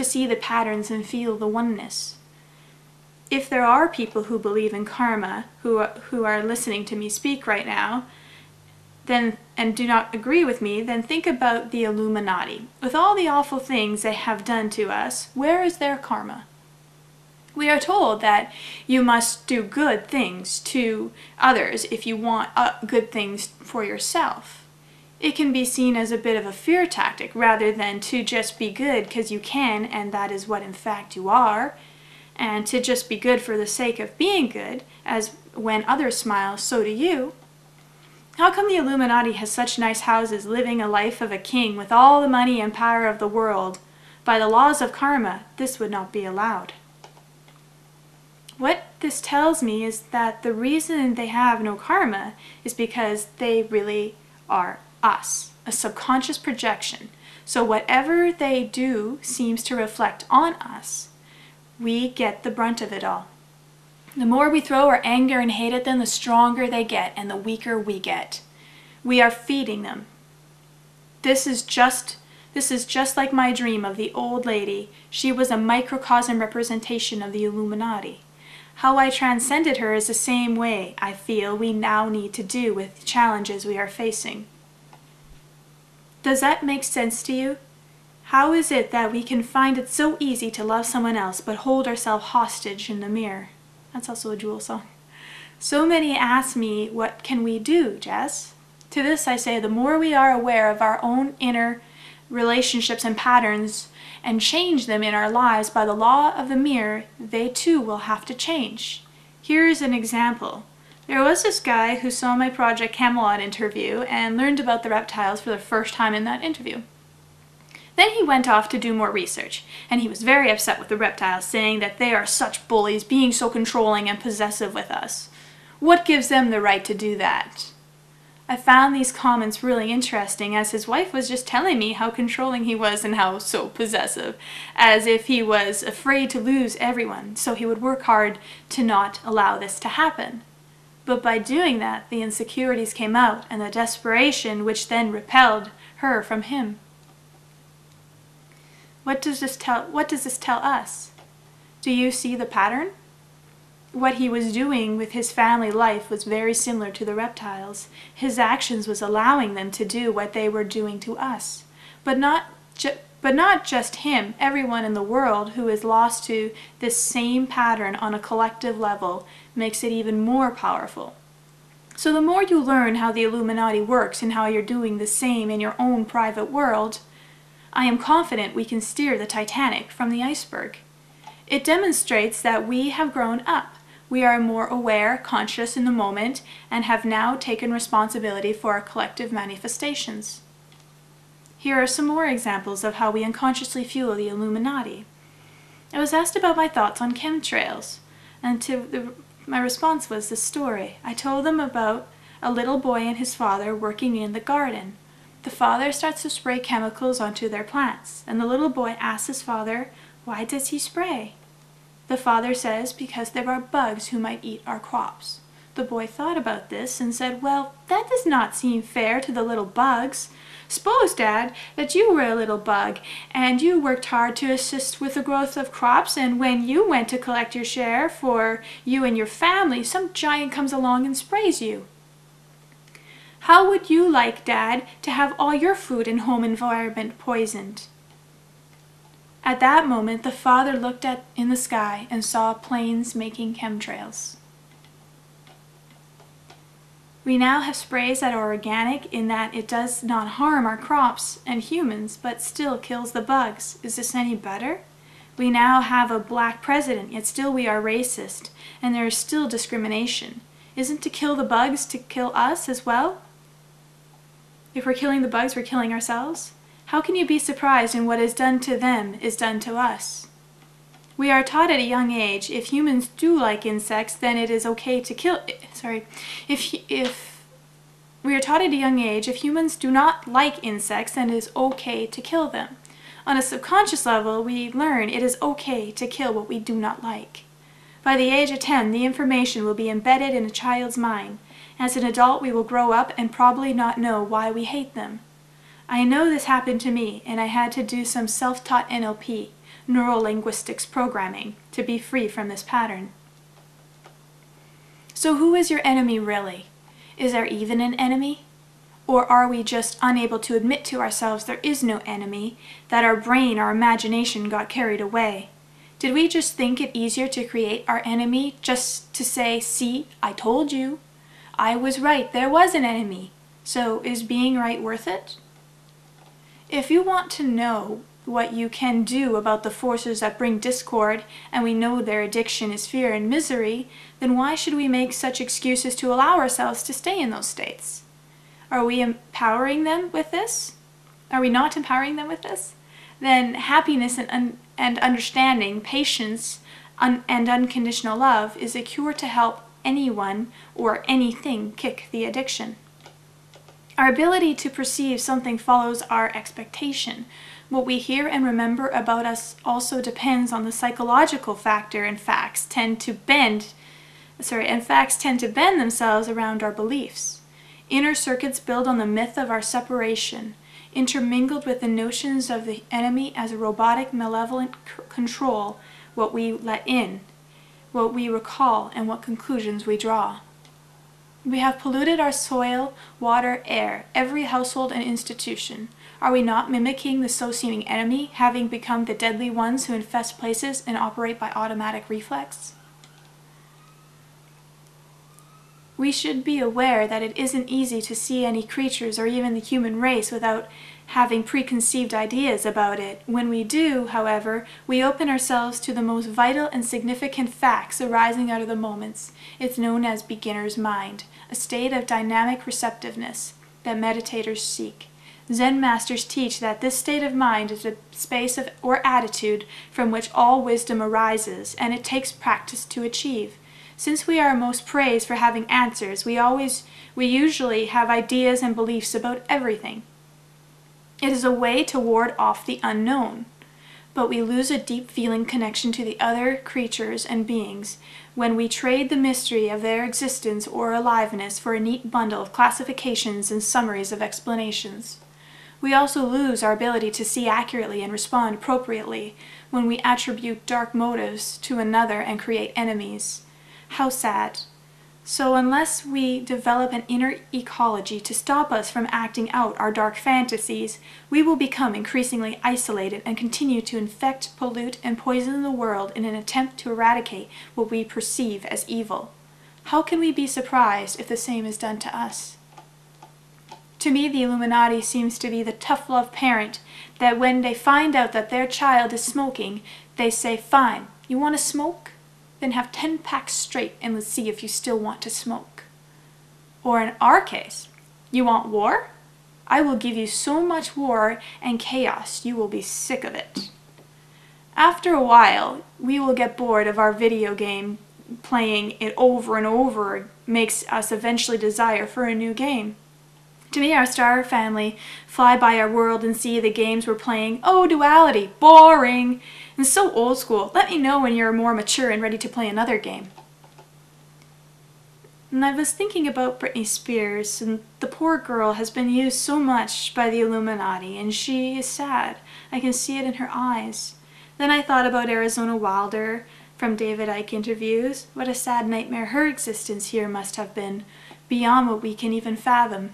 to see the patterns and feel the oneness. If there are people who believe in karma, who are listening to me speak right now, then and do not agree with me, then think about the Illuminati. With all the awful things they have done to us, where is their karma? We are told that you must do good things to others if you want good things for yourself. It can be seen as a bit of a fear tactic rather than to just be good because you can, and that is what in fact you are, and to just be good for the sake of being good, as when others smile, so do you. How come the Illuminati has such nice houses, living a life of a king with all the money and power of the world? By the laws of karma, this would not be allowed. What this tells me is that the reason they have no karma is because they really are us, a subconscious projection. So whatever they do seems to reflect on us. We get the brunt of it all. The more we throw our anger and hate at them, the stronger they get and the weaker we get. We are feeding them. This is just like my dream of the old lady. She was a microcosm representation of the Illuminati. How I transcended her is the same way I feel we now need to do with the challenges we are facing. Does that make sense to you? How is it that we can find it so easy to love someone else but hold ourselves hostage in the mirror? That's also a Jewel song. So many ask me, what can we do, Jess? To this I say, the more we are aware of our own inner relationships and patterns and change them in our lives by the law of the mirror, they too will have to change. Here's an example. There was this guy who saw my Project Camelot interview and learned about the reptiles for the first time in that interview. Then he went off to do more research, and he was very upset with the reptiles, saying that they are such bullies, being so controlling and possessive with us. What gives them the right to do that? I found these comments really interesting, as his wife was just telling me how controlling he was and how so possessive, as if he was afraid to lose everyone, so he would work hard to not allow this to happen. But by doing that, the insecurities came out, and the desperation which then repelled her from him. What does this tell us? Do you see the pattern? What he was doing with his family life was very similar to the reptiles. His actions was allowing them to do what they were doing to us. But not just him. Everyone in the world who is lost to this same pattern on a collective level makes it even more powerful. So the more you learn how the Illuminati works and how you're doing the same in your own private world, I am confident we can steer the Titanic from the iceberg. It demonstrates that we have grown up. We are more aware, conscious in the moment, and have now taken responsibility for our collective manifestations. Here are some more examples of how we unconsciously fuel the Illuminati. I was asked about my thoughts on chemtrails, and my response was this story. I told them about a little boy and his father working in the garden. The father starts to spray chemicals onto their plants, and the little boy asks his father, "Why does he spray?" The father says, "Because there are bugs who might eat our crops." The boy thought about this and said, "Well, that does not seem fair to the little bugs. Suppose, Dad, that you were a little bug, and you worked hard to assist with the growth of crops, and when you went to collect your share for you and your family, some giant comes along and sprays you. How would you like, Dad, to have all your food and home environment poisoned?" At that moment, the father looked in the sky and saw planes making chemtrails. We now have sprays that are organic in that it does not harm our crops and humans, but still kills the bugs. Is this any better? We now have a black president, yet still we are racist, and there is still discrimination. Isn't to kill the bugs to kill us as well? If we're killing the bugs, we're killing ourselves? How can you be surprised when what is done to them is done to us? We are taught at a young age, if humans do like insects, then it is okay to kill... If we are taught at a young age, if humans do not like insects, then it is okay to kill them. On a subconscious level, we learn it is okay to kill what we do not like. By the age of 10, the information will be embedded in a child's mind. As an adult, we will grow up and probably not know why we hate them. I know this happened to me, and I had to do some self-taught NLP. neurolinguistics programming to be free from this pattern. So who is your enemy really? Is there even an enemy? Or are we just unable to admit to ourselves there is no enemy, that our brain, our imagination got carried away? Did we just think it easier to create our enemy just to say, see, I told you. I was right, there was an enemy. So is being right worth it? If you want to know what you can do about the forces that bring discord, and we know their addiction is fear and misery, then why should we make such excuses to allow ourselves to stay in those states? Are we empowering them with this? Are we not empowering them with this? Then happiness and understanding, patience and unconditional love is a cure to help anyone or anything kick the addiction. Our ability to perceive something follows our expectation. What we hear and remember about us also depends on the psychological factor, and facts tend to bend themselves around our beliefs. Inner circuits build on the myth of our separation, intermingled with the notions of the enemy as a robotic, malevolent control, what we let in, what we recall, and what conclusions we draw. We have polluted our soil, water, air, every household and institution. Are we not mimicking the so-seeming enemy, having become the deadly ones who infest places and operate by automatic reflex? We should be aware that it isn't easy to see any creatures or even the human race without having preconceived ideas about it. When we do, however, we open ourselves to the most vital and significant facts arising out of the moments. It's known as beginner's mind, a state of dynamic receptiveness that meditators seek. Zen masters teach that this state of mind is a space or attitude from which all wisdom arises, and it takes practice to achieve. Since we are most praised for having answers, we usually have ideas and beliefs about everything. It is a way to ward off the unknown, but we lose a deep feeling connection to the other creatures and beings when we trade the mystery of their existence or aliveness for a neat bundle of classifications and summaries of explanations. We also lose our ability to see accurately and respond appropriately when we attribute dark motives to another and create enemies. How sad. So unless we develop an inner ecology to stop us from acting out our dark fantasies, we will become increasingly isolated and continue to infect, pollute, and poison the world in an attempt to eradicate what we perceive as evil. How can we be surprised if the same is done to us? To me, the Illuminati seems to be the tough love parent that when they find out that their child is smoking, they say, fine, you want to smoke? Then have 10 packs straight and let's see if you still want to smoke. Or in our case, you want war? I will give you so much war and chaos you will be sick of it. After a while, we will get bored of our video game. Playing it over and over makes us eventually desire for a new game. To me, our star family fly by our world and see the games we're playing. Oh, duality, boring, and so old school. Let me know when you're more mature and ready to play another game. And I was thinking about Britney Spears, and the poor girl has been used so much by the Illuminati, and she is sad. I can see it in her eyes. Then I thought about Arizona Wilder from David Icke interviews. What a sad nightmare her existence here must have been, beyond what we can even fathom.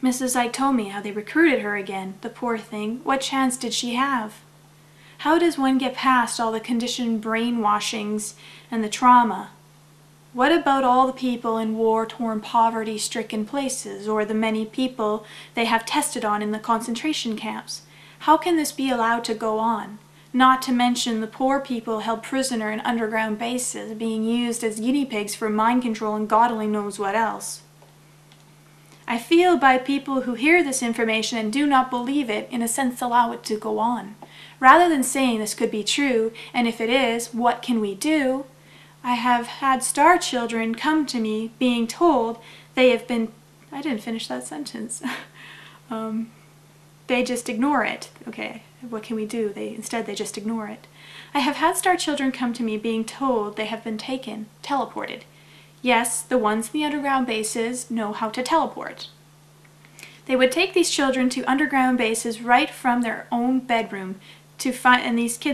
Mrs. Icke told me how they recruited her again. The poor thing, what chance did she have? How does one get past all the conditioned brainwashings and the trauma? What about all the people in war-torn, poverty-stricken places, or the many people they have tested on in the concentration camps? How can this be allowed to go on? Not to mention the poor people held prisoner in underground bases, being used as guinea pigs for mind control and God only knows what else. I feel by people who hear this information and do not believe it, in a sense allow it to go on. Rather than saying this could be true, and if it is, what can we do? I have had star children come to me being told they have been... I didn't finish that sentence. They just ignore it. Okay, what can we do? Instead they just ignore it. I have had star children come to me being told they have been taken, teleported. Yes, the ones in the underground bases know how to teleport. They would take these children to underground bases right from their own bedroom, to find, and these kids